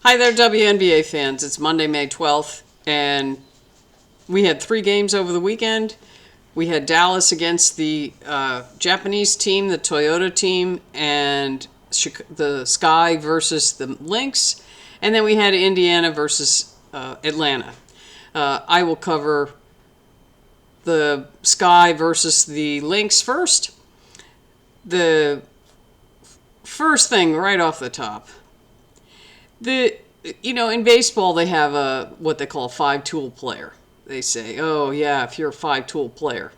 Hi there, WNBA fans. It's Monday, May 12th, and we had 3 games over the weekend. We had Dallas against the Japanese team, the Toyota team, and the Sky versus the Lynx. And then we had Indiana versus Atlanta. I will cover the Sky versus the Lynx first. The first thing right off the top. In baseball they have what they call a 5-tool player. They say, oh yeah, if you're a 5-tool player,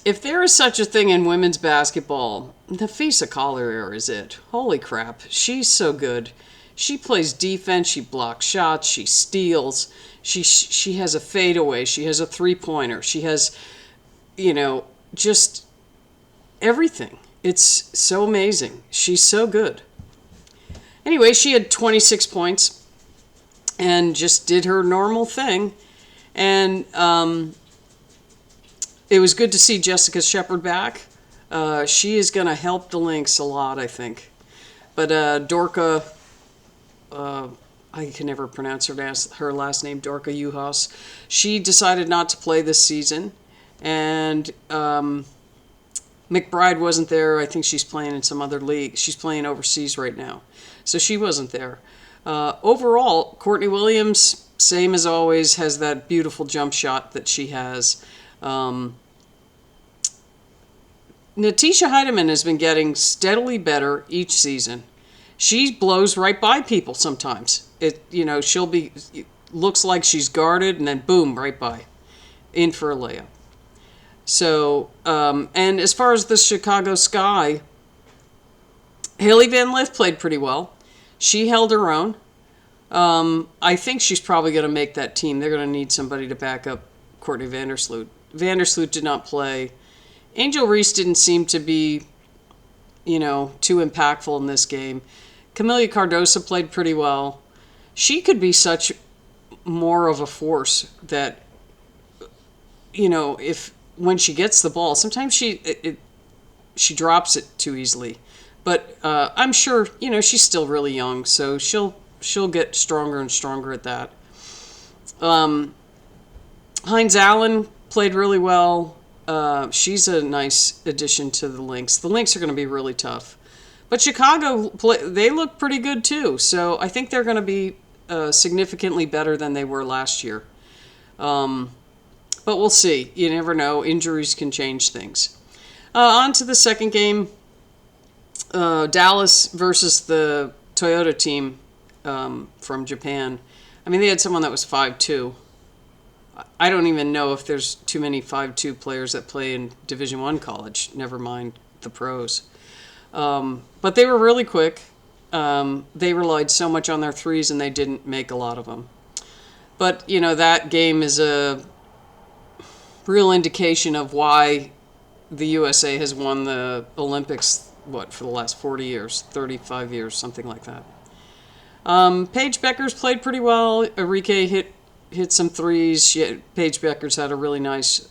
If there is such a thing in women's basketball, Nafisa Collier is it. Holy crap, she's so good. She plays defense, she blocks shots, she steals, she has a fadeaway, she has a 3-pointer, she has, just everything. It's so amazing. She's so good. Anyway, she had 26 points and just did her normal thing. And it was good to see Jessica Shepard back. She is going to help the Lynx a lot, I think. But Dorka, I can never pronounce her last name, Dorka Juhas, she decided not to play this season. And McBride wasn't there. I think she's playing in some other league. She's playing overseas right now. So she wasn't there. Overall, Courtney Williams, same as always, has that beautiful jump shot that she has. Natisha Heidemann has been getting steadily better each season. She blows right by people sometimes. She'll be, looks like she's guarded and then boom, right by. In for a layup. So, and as far as the Chicago Sky, Haley Van Lith played pretty well. She held her own. I think she's probably going to make that team. They're going to need somebody to back up Courtney Vandersloot. Vandersloot did not play. Angel Reese didn't seem to be, too impactful in this game. Camelia Cardoso played pretty well. She could be such more of a force that, when she gets the ball, sometimes she drops it too easily. But I'm sure, she's still really young, so she'll get stronger and stronger at that. Hines Allen played really well. She's a nice addition to the Lynx. The Lynx are going to be really tough. But Chicago, they look pretty good too. So I think they're going to be significantly better than they were last year. But we'll see. You never know. Injuries can change things. On to the second game. Dallas versus the Toyota team from Japan. I mean, they had someone that was 5'2". I don't even know if there's too many 5'2" players that play in Division I college, never mind the pros. But they were really quick. They relied so much on their threes, and they didn't make a lot of them. But, that game is a real indication of why the USA has won the Olympics, for the last 40 years, 35 years, something like that. Paige Beckers played pretty well. Enrique hit some threes. Paige Beckers had a really nice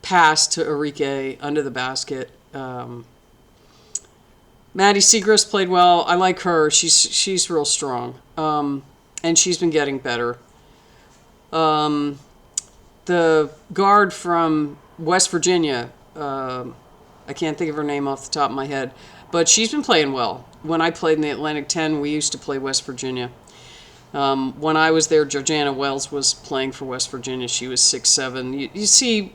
pass to Enrique under the basket. Maddie Segrist played well. I like her. She's real strong. And she's been getting better. The guard from West Virginia, I can't think of her name off the top of my head, but she's been playing well. When I played in the Atlantic 10, we used to play West Virginia. When I was there, Georgiana Wells was playing for West Virginia. She was 6'7". You see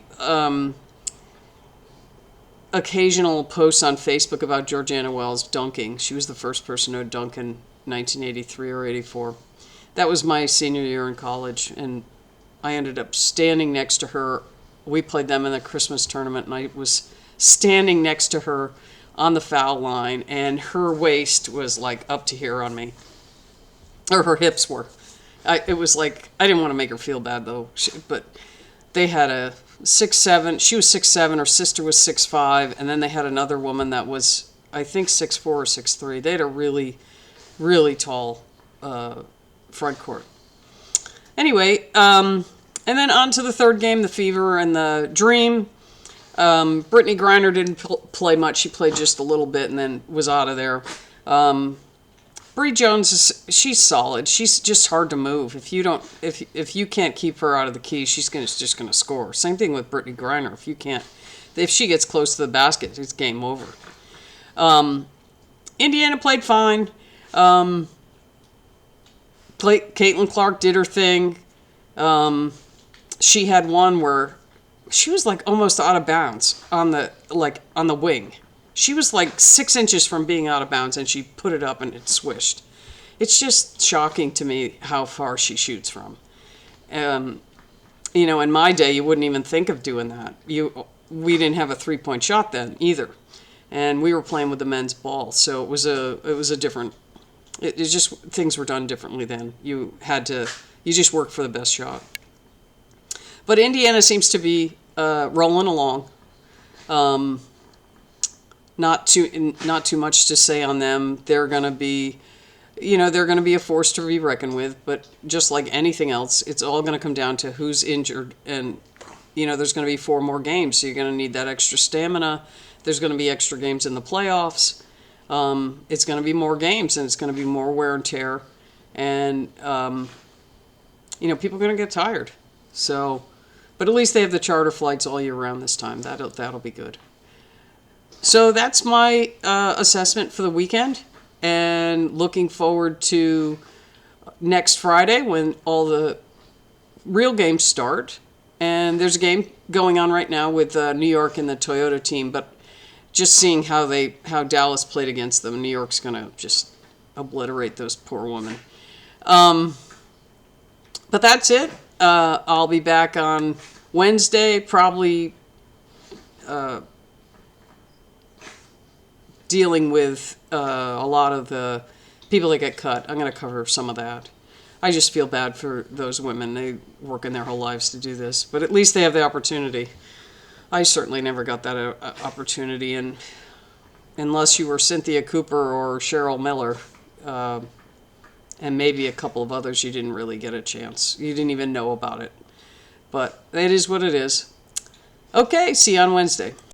occasional posts on Facebook about Georgiana Wells dunking. She was the first person to dunk in 1983 or 84. That was my senior year in college, and I ended up standing next to her. We played them in the Christmas tournament, and I was standing next to her on the foul line, and her waist was like up to here on me. Or her hips were. It was like, I didn't want to make her feel bad, though. But they had a 6'7". She was 6'7". Her sister was 6'5". And then they had another woman that was, I think, 6'4" or 6'3". They had a really, really tall front court. Anyway, and then on to the third game, the Fever and the Dream. Brittany Griner didn't play much. She played just a little bit and then was out of there. Bree Jones she's solid. She's just hard to move. If you can't keep her out of the key, just gonna score. Same thing with Brittany Griner. If she gets close to the basket, it's game over. Indiana played fine. Caitlin Clark did her thing. She had one where she was like almost out of bounds on the wing. She was like 6 inches from being out of bounds, and she put it up and it swished. It's just shocking to me how far she shoots from. In my day, you wouldn't even think of doing that. We didn't have a 3-point shot then either, and we were playing with the men's ball, so it was a different. It just things were done differently then. You just worked for the best shot. But Indiana seems to be rolling along. Not too much to say on them. They're going to be a force to be reckoned with. But just like anything else, it's all going to come down to who's injured. And there's going to be 4 more games, so you're going to need that extra stamina. There's going to be extra games in the playoffs. It's going to be more games, and it's going to be more wear and tear, and people are going to get tired. So, but at least they have the charter flights all year round this time. That'll be good. So that's my assessment for the weekend, and looking forward to next Friday when all the real games start. And there's a game going on right now with New York and the Toyota team, but just seeing how Dallas played against them, New York's going to just obliterate those poor women. But that's it. I'll be back on Wednesday, probably dealing with a lot of the people that get cut. I'm going to cover some of that. I just feel bad for those women. They work in their whole lives to do this, but at least they have the opportunity. I certainly never got that opportunity, and unless you were Cynthia Cooper or Cheryl Miller, and maybe a couple of others, you didn't really get a chance. You didn't even know about it. But it is what it is. Okay, see you on Wednesday.